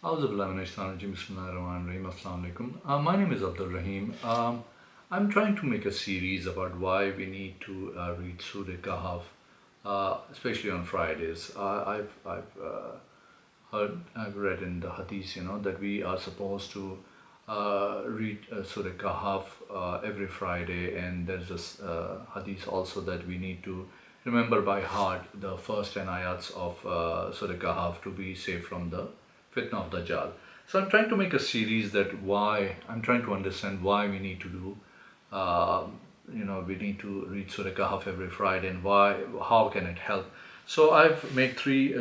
My name is Abdul Rahim. I'm trying to make a series about why we need to read Surah Kahf, especially on Fridays. I've read in the Hadith, that we are supposed to read Surah Kahf every Friday, and there's this Hadith also that we need to remember by heart the first 10 ayats of Surah Kahf to be safe from the fitna of Dajjal. So I'm trying to make a series that why I'm trying to understand why we need to do, uh, we need to read Surah Kahf every Friday and why, how can it help. So I've made three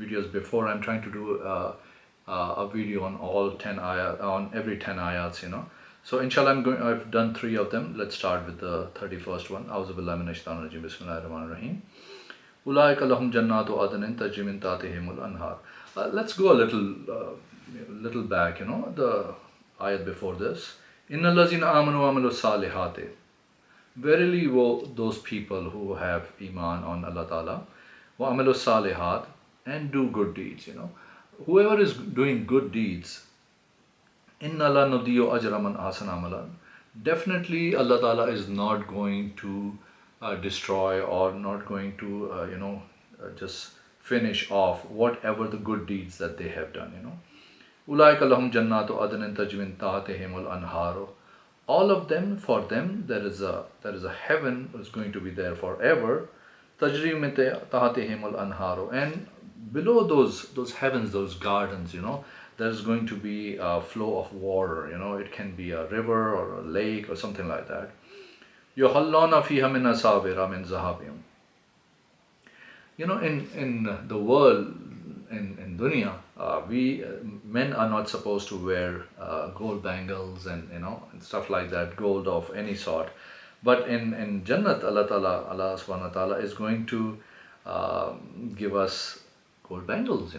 videos before. I'm trying to do a video on all 10 ayat, on every 10 ayats, So inshallah, I've done three of them. Let's start with the 31st one. A'udhu billahi minash shaitanir rajim. Bismillahir rahmanir rahim. Ulaika lahum jannatu adnin tajri min tahtihimul anhar. Let's go a little back, the ayat before this. Innal ladzina amanu wa amilu salihati. Verily, those people who have iman on Allah Ta'ala, wa amilu salihat, and do good deeds, Whoever is doing good deeds, inna la nudiyu ajra man ahsana amalan. Definitely, Allah Ta'ala is not going to destroy or not going to, just finish off whatever the good deeds that they have done, Ulaika lahum jannatu adnin tajri min tahtihimul anharu. All of them, for them, there is a heaven that's going to be there forever. Tajri min tahtihimul anharu. And below those heavens, those gardens, there's going to be a flow of water. It can be a river or a lake or something like that. Yuhalluna fiha min asawira min zahabim. In the world, in dunya, we men are not supposed to wear gold bangles and stuff like that, gold of any sort. But in Jannat, Allah subhanahu wa ta'ala is going to give us gold bangles,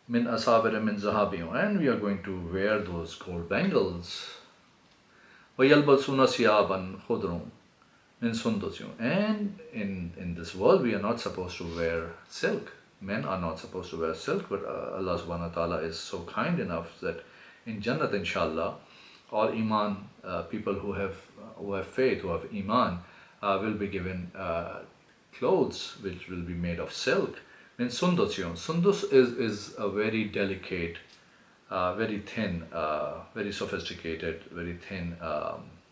min asabir min zahabiyun, and we are going to wear those gold bangles. وَيَلْبَسُونَ ثِيَابًا خُضْرًا min sundus. And in this world, we are not supposed to wear silk. Men are not supposed to wear silk, but Allah subhanahu wa ta'ala is so kind enough that in Jannat, inshallah, all iman, people who have faith, who have iman, will be given clothes which will be made of silk. Min sundus. Sundus is a very delicate, very thin, very sophisticated, very thin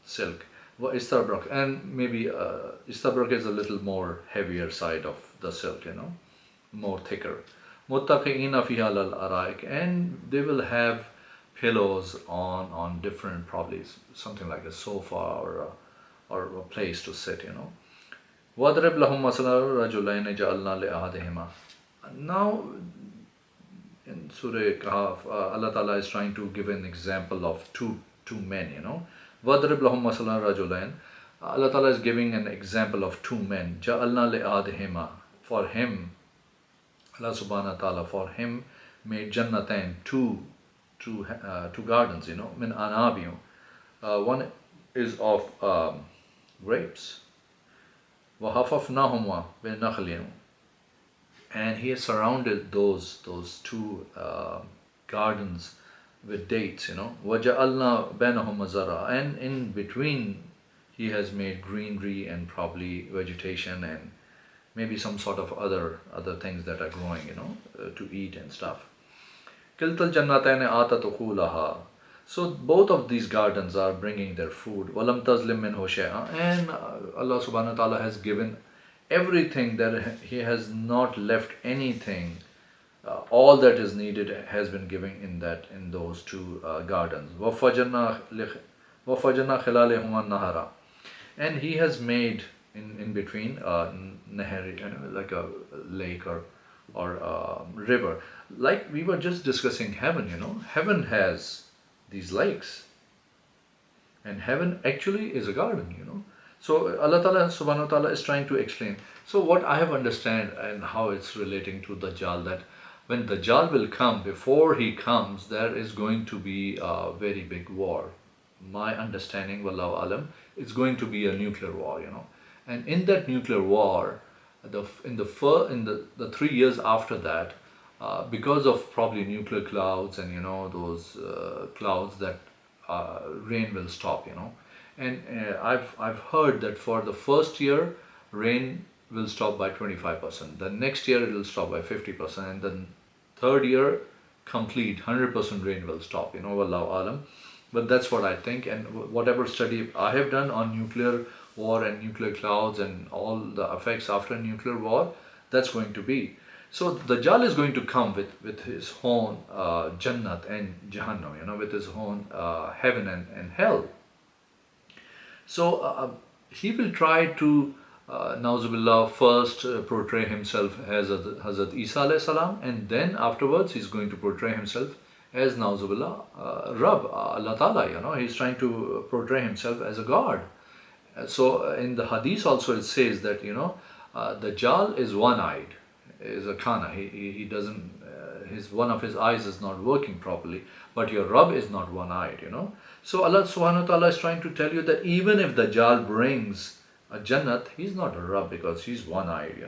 silk. Well, istabrak, and maybe istabrak is a little more heavier side of the silk, more thicker. Muttaqi'ina fiha alal araik, and they will have pillows on different, probably something like a sofa or a place to sit, وَاضْرِبْ لَهُمْ مَثَلًا رَجُلَيْنِ جَعَلْنَا لِأَحَدِهِمَا. Now, in Surah Kahf, Allah Ta'ala is trying to give an example of two men, وَاضْرِبْ لَهُمْ مَثَلًا رَجُلَيْنِ. Allah Ta'ala is giving an example of two men. جَعَلْنَا لِأَحَدِهِمَا. For him, Allah Subhanahu wa Ta'ala, for him made jannatain, two gardens, min anabiyum. One is of grapes. وَحَفَفْنَاهُمَا بِالنَّخْلٍ. And he has surrounded those two gardens with dates, وَجَعَلْنَا بَيْنَهُمَا زَرْعًا. And in between, he has made greenery and probably vegetation and maybe some sort of other things that are growing, to eat and stuff. كِلْتَ الْجَنَّتَيْنِ آتَتْ أُكُولَهَا. So both of these gardens are bringing their food. وَلَمْ تَظْلِمْ مِنْهُ شَيْئًا. And Allah subhanahu wa ta'ala has given everything, that He has not left anything. All that is needed has been given in those two gardens. وَفَجَرْنَا خِلَالِهُمَا النَّهَرًا. And He has made in between nahari, like a lake or river. Like we were just discussing heaven, heaven has these lakes, and heaven actually is a garden. So Allah Ta'ala subhanahu wa ta'ala is trying to explain. So what I have understand and how it's relating to Dajjal, that when Dajjal will come, before he comes, there is going to be a very big war. My understanding, wallahu alam, it's going to be a nuclear war, And in that nuclear war, the 3 years after that, because of probably nuclear clouds and those clouds that rain will stop, and I've heard that for the first year rain will stop by 25%, the next year it will stop by 50%, and then third year complete 100% rain will stop, wallahu alam. But that's what I think, and whatever study I have done on nuclear war and nuclear clouds and all the effects after nuclear war, that's going to be. So the Dajjal is going to come with his own Jannat and Jahannam, with his own heaven and hell. So he will try to, Nauzubillah, first portray himself as Hazrat Isa alayhi salam, and then afterwards he's going to portray himself as Nauzubillah, Rabb, Allah Ta'ala, he's trying to portray himself as a God. So in the hadith also it says that, Dajjal is one-eyed, is a kana, he doesn't, one of his eyes is not working properly, but your Rabb is not one-eyed, So Allah subhanahu wa ta'ala is trying to tell you that even if Dajjal brings a Jannat, he's not a Rabb because he's one-eyed,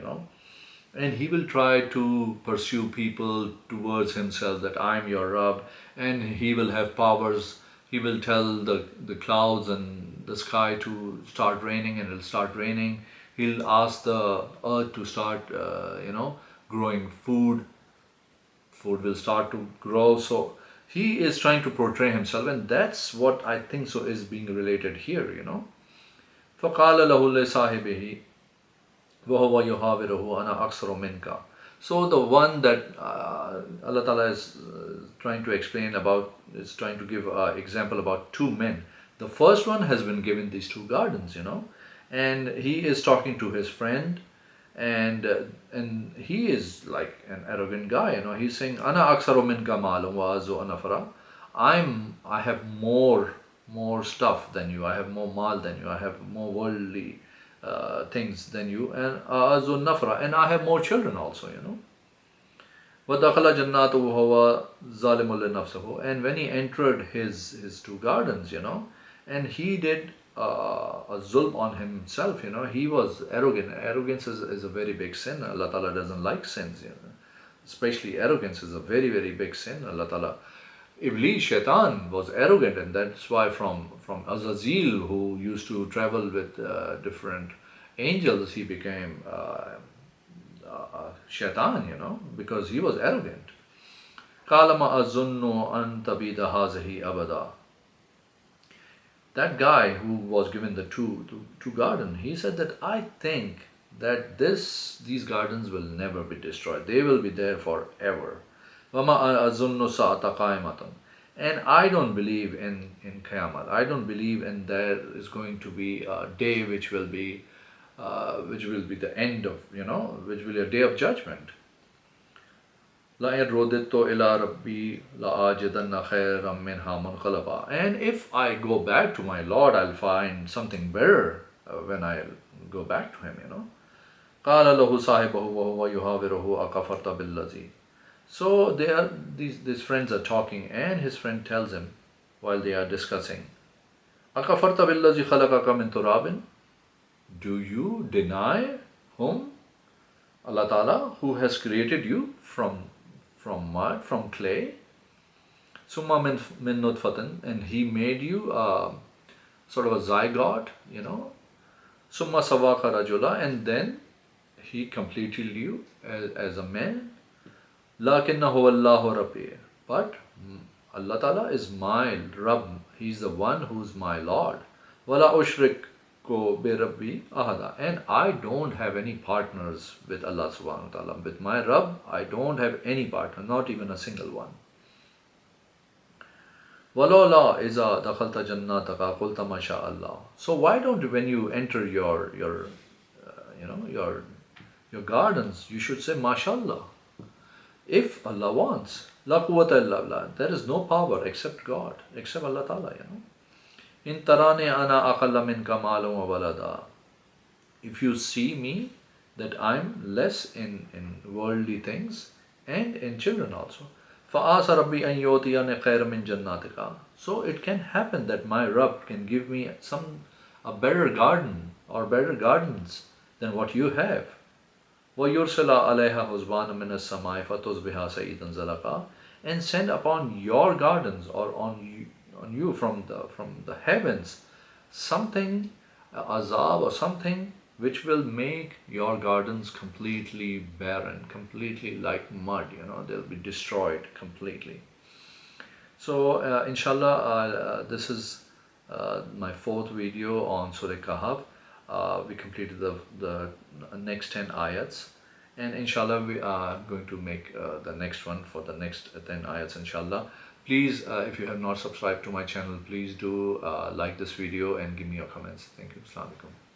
and he will try to pursue people towards himself, that I'm your Rabb, and he will have powers. He will tell the clouds and the sky to start raining, and it'll start raining. He'll ask the earth to start, growing food. Food will start to grow. So he is trying to portray himself, and that's what I think so is being related here, فَقَالَ لَهُ لِصَاحِبِهِ وَهُوَ يُحَاوِرُهُ أَنَا أَكْثَرُ مِنْكَ. So the one that Allah Ta'ala is trying to explain about, is trying to give an example about two men. The first one has been given these two gardens, and he is talking to his friend, and he is like an arrogant guy, he's saying, Ana aksaru minka maalum wa azu anafara. I have more stuff than you, I have more mal than you, I have more worldly things than you, and azu nafra, and I have more children also, وَدَخَلَ جَنَّاتُهُ وَهُوَ ظَالِمٌ لِنَفْسِهِ. And when he entered his two gardens, and he did a zulm on himself, he was arrogant. Arrogance is a very big sin. Allah Ta'ala doesn't like sins, especially arrogance is a very, very big sin. Allah Ta'ala, Iblis, Shaitan was arrogant, and that's why from Azazel, who used to travel with different angels, he became Shaitan, because he was arrogant. قَالَ مَا أَظُنُّ أَن تَبِيدَ هَذِهِ أَبَدًا. That guy who was given the two garden, he said that I think that these gardens will never be destroyed. They will be there forever. وَمَا أَظُنُّ سَاعَةَ قَائِمَةً. And I don't believe in Qiyamah. I don't believe in there is going to be a day which will be the end of, which will be a day of judgment. لَإِنْ رُدِدْتُ إِلَىٰ رَبِّي لَأَجِدَنَّ خَيْرًا مِنْهَا مُنْقَلَبًا. And if I go back to my Lord, I'll find something better when I go back to him, قَالَ لَهُ صَاحِبُهُ وَهُوَ يُحَاوِرُهُ أَكَفَرْتَ بِالَّذِي. So these friends are talking, and his friend tells him while they are discussing, أَكَفَرْتَ بِالَّذِي خَلَقَكَ مِنْ تُرَابٍ. Do you deny whom? Allah Ta'ala, who has created you from mud, from clay. Summa min nutfatin, and he made you sort of a zygote, Summa sawaka rajula, and then he completed you as a man. Lakinnahu Allahu Rabbi. But Allah Ta'ala is my Rabb. He's the one who's my Lord. Wala ushrik ko bi Rabbi ahada. And I don't have any partners with Allah subhanahu wa ta'ala. With my Rabb, I don't have any partner, not even a single one. Walola iza dakhalta jannataka qulta ma sha Allah. So why don't, when you enter your gardens, you should say mashallah. If Allah wants, la quwwata illa billah. There is no power except God, except Allah Ta'ala, In tarane ana aqalla minka malan wa walada. If you see me, that I'm less in worldly things and in children also. فَآسَ رَبِّي أَن يُؤْتِيَنِ خَيْرًا مِنْ جَنَّاتِكَ. So it can happen that my Rabb can give me a better garden or better gardens than what you have. وَيُرْسِلَ عَلَيْهَا حُسْبَانًا مِنَ السَّمَاءِ فَتُصْبِحَ صَعِيدًا زَلَقًا, and send upon your gardens, or on you from the heavens, something, azab or something, which will make your gardens completely barren, completely like mud, they'll be destroyed completely. So inshallah, this is my fourth video on Surah Kahf. We completed the next 10 ayats, and inshallah we are going to make the next one for the next 10 ayats, inshallah. Please, if you have not subscribed to my channel, please do like this video and give me your comments. Thank you. Assalamu alaikum.